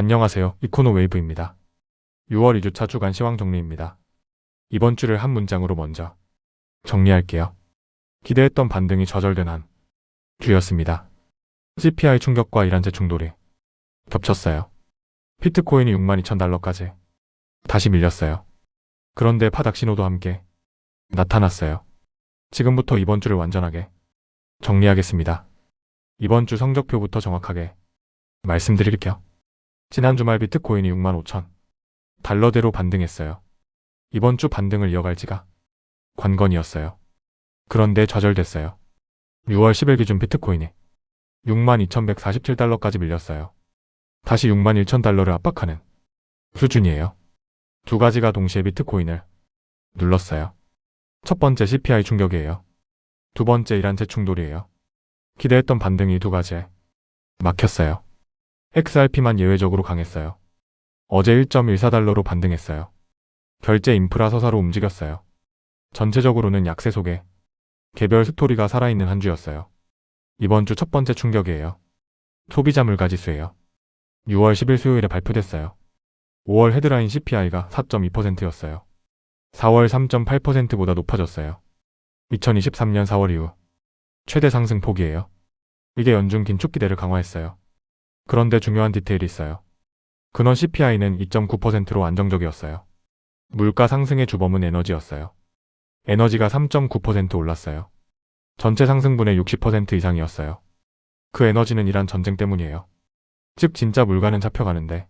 안녕하세요. 이코노 웨이브입니다. 6월 2주차 주간 시황 정리입니다. 이번 주를 한 문장으로 먼저 정리할게요. 기대했던 반등이 좌절된 한 주였습니다. CPI 충격과 이란제 충돌이 겹쳤어요. 비트코인이 62,000달러까지 다시 밀렸어요. 그런데 바닥 신호도 함께 나타났어요. 지금부터 이번 주를 완전하게 정리하겠습니다. 이번 주 성적표부터 정확하게 말씀드릴게요. 지난 주말 비트코인이 65,000달러대로 반등했어요. 이번 주 반등을 이어갈지가 관건이었어요. 그런데 좌절됐어요. 6월 10일 기준 비트코인이 62,147달러까지 밀렸어요. 다시 61,000달러를 압박하는 수준이에요. 두 가지가 동시에 비트코인을 눌렀어요. 첫 번째 CPI 충격이에요. 두 번째 이란제 충돌이에요. 기대했던 반등이 두 가지에 막혔어요. XRP만 예외적으로 강했어요. 어제 1.14달러로 반등했어요. 결제 인프라 서사로 움직였어요. 전체적으로는 약세 속에 개별 스토리가 살아있는 한 주였어요. 이번 주 첫 번째 충격이에요. 소비자 물가지수예요. 6월 10일 수요일에 발표됐어요. 5월 헤드라인 CPI가 4.2%였어요. 4월 3.8%보다 높아졌어요. 2023년 4월 이후 최대 상승 폭이에요. 이게 연중 긴축 기대를 강화했어요. 그런데 중요한 디테일이 있어요. 근원 CPI는 2.9%로 안정적이었어요. 물가 상승의 주범은 에너지였어요. 에너지가 3.9% 올랐어요. 전체 상승분의 60% 이상이었어요. 그 에너지는 이란 전쟁 때문이에요. 즉 진짜 물가는 잡혀가는데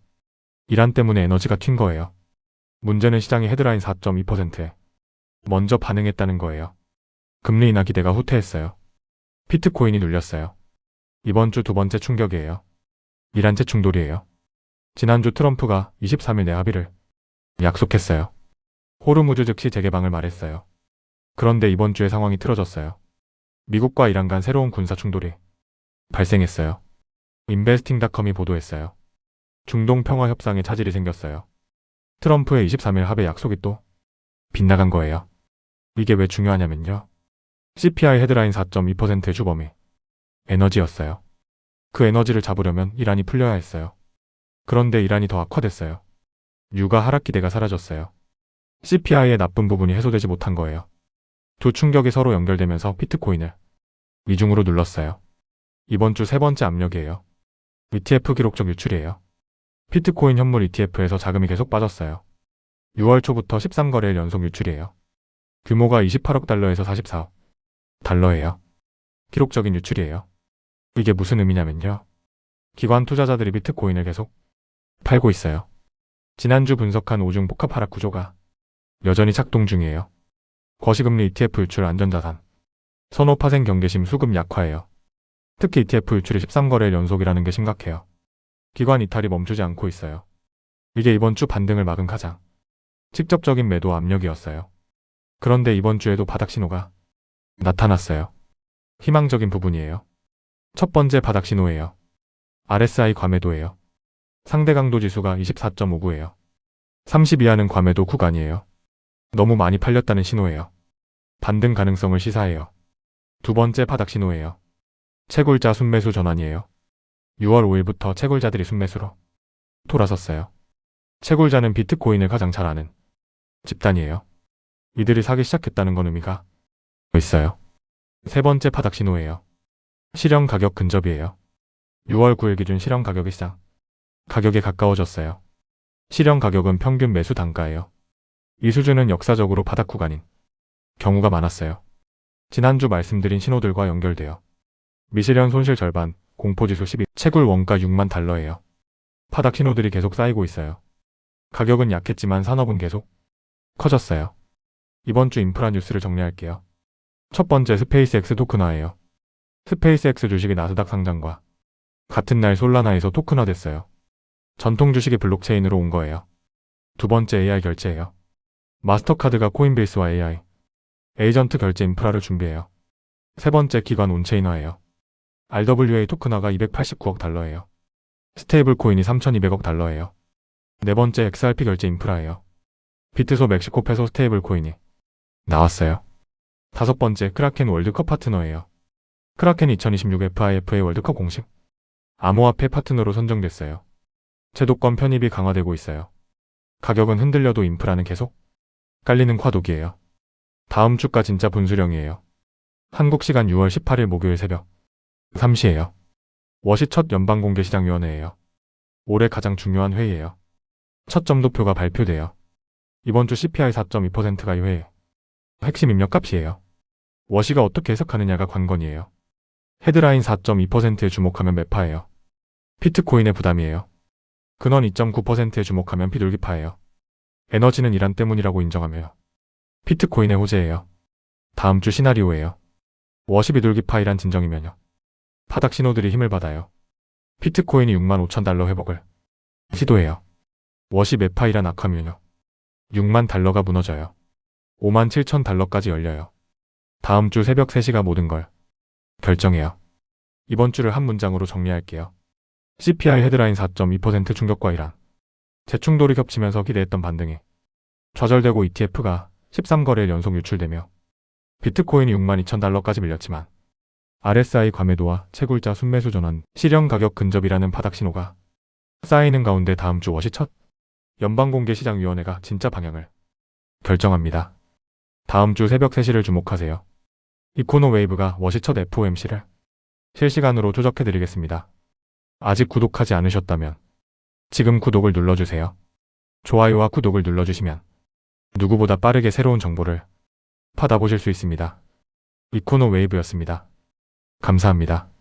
이란 때문에 에너지가 튄 거예요. 문제는 시장이 헤드라인 4.2%에 먼저 반응했다는 거예요. 금리 인하 기대가 후퇴했어요. 비트코인이 눌렸어요. 이번 주 두 번째 충격이에요. 이란제 충돌이에요. 지난주 트럼프가 23일 내 합의를 약속했어요. 호르무즈 즉시 재개방을 말했어요. 그런데 이번 주에 상황이 틀어졌어요. 미국과 이란 간 새로운 군사 충돌이 발생했어요. 인베스팅닷컴이 보도했어요. 중동 평화 협상에 차질이 생겼어요. 트럼프의 23일 합의 약속이 또 빗나간 거예요. 이게 왜 중요하냐면요. CPI 헤드라인 4.2%의 주범이 에너지였어요. 그 에너지를 잡으려면 이란이 풀려야 했어요. 그런데 이란이 더 악화됐어요. 유가 하락 기대가 사라졌어요. CPI의 나쁜 부분이 해소되지 못한 거예요. 두 충격이 서로 연결되면서 비트코인을 이중으로 눌렀어요. 이번 주 세 번째 압력이에요. ETF 기록적 유출이에요. 비트코인 현물 ETF에서 자금이 계속 빠졌어요. 6월 초부터 13거래일 연속 유출이에요. 규모가 28억 달러에서 44억 달러예요. 기록적인 유출이에요. 이게 무슨 의미냐면요. 기관 투자자들이 비트코인을 계속 팔고 있어요. 지난주 분석한 5중 복합 하락 구조가 여전히 작동 중이에요. 거시금리 ETF 유출 안전자산, 선호 파생 경계심 수급 약화예요. 특히 ETF 유출이 13거래일 연속이라는 게 심각해요. 기관 이탈이 멈추지 않고 있어요. 이게 이번 주 반등을 막은 가장 직접적인 매도 압력이었어요. 그런데 이번 주에도 바닥 신호가 나타났어요. 희망적인 부분이에요. 첫 번째 바닥 신호예요. RSI 과매도예요. 상대 강도 지수가 24.59예요. 30 이하는 과매도 구간이에요. 너무 많이 팔렸다는 신호예요. 반등 가능성을 시사해요. 두 번째 바닥 신호예요. 채굴자 순매수 전환이에요. 6월 5일부터 채굴자들이 순매수로 돌아섰어요. 채굴자는 비트코인을 가장 잘 아는 집단이에요. 이들이 사기 시작했다는 건 의미가 있어요. 세 번째 바닥 신호예요. 실현 가격 근접이에요. 6월 9일 기준 실현 가격이 시장 가격에 가까워졌어요. 실현 가격은 평균 매수 단가예요. 이 수준은 역사적으로 바닥 구간인 경우가 많았어요. 지난주 말씀드린 신호들과 연결돼요. 미실현 손실 절반, 공포지수 12, 채굴 원가 6만 달러예요. 바닥 신호들이 계속 쌓이고 있어요. 가격은 약했지만 산업은 계속 커졌어요. 이번 주 인프라 뉴스를 정리할게요. 첫 번째 스페이스X 토큰화예요. 스페이스X 주식이 나스닥 상장과 같은 날 솔라나에서 토큰화됐어요. 전통 주식이 블록체인으로 온 거예요. 두 번째 AI 결제예요. 마스터카드가 코인베이스와 AI 에이전트 결제 인프라를 준비해요. 세 번째 기관 온체인화예요. RWA 토큰화가 289억 달러예요. 스테이블 코인이 3,200억 달러예요. 네 번째 XRP 결제 인프라예요. 비트소 멕시코 페소 스테이블 코인이 나왔어요. 다섯 번째 크라켄 월드컵 파트너예요. 크라켄 2026 FIFA 월드컵 공식 암호화폐 파트너로 선정됐어요. 제도권 편입이 강화되고 있어요. 가격은 흔들려도 인프라는 계속 깔리는 과도기예요. 다음 주가 진짜 분수령이에요. 한국 시간 6월 18일 목요일 새벽 3시예요. 워시 첫 연방공개시장위원회예요. 올해 가장 중요한 회의예요. 첫 점도표가 발표돼요. 이번 주 CPI 4.2%가 이 회의 핵심 입력값이에요. 워시가 어떻게 해석하느냐가 관건이에요. 헤드라인 4.2%에 주목하면 매파예요. 피트코인의 부담이에요. 근원 2.9%에 주목하면 비둘기파예요. 에너지는 이란 때문이라고 인정하며요. 피트코인의 호재예요. 다음 주 시나리오예요. 워시 비둘기파이란 진정이면요. 바닥 신호들이 힘을 받아요. 피트코인이 65,000달러 회복을 시도해요. 워시 매파이란 악화면요. 6만 달러가 무너져요. 57,000달러까지 열려요. 다음 주 새벽 3시가 모든 걸 결정해요. 이번 주를 한 문장으로 정리할게요. CPI 헤드라인 4.2% 충격과 이란 재충돌이 겹치면서 기대했던 반등이 좌절되고 ETF가 13거래일 연속 유출되며 비트코인이 62,000달러까지 밀렸지만 RSI 과매도와 채굴자 순매수 전환, 실현 가격 근접이라는 바닥 신호가 쌓이는 가운데 다음 주 워시 첫 연방공개시장위원회가 진짜 방향을 결정합니다. 다음 주 새벽 3시를 주목하세요. 이코노웨이브가 워시 첫 FOMC를 실시간으로 추적해드리겠습니다. 아직 구독하지 않으셨다면 지금 구독을 눌러주세요. 좋아요와 구독을 눌러주시면 누구보다 빠르게 새로운 정보를 받아보실 수 있습니다. 이코노웨이브였습니다. 감사합니다.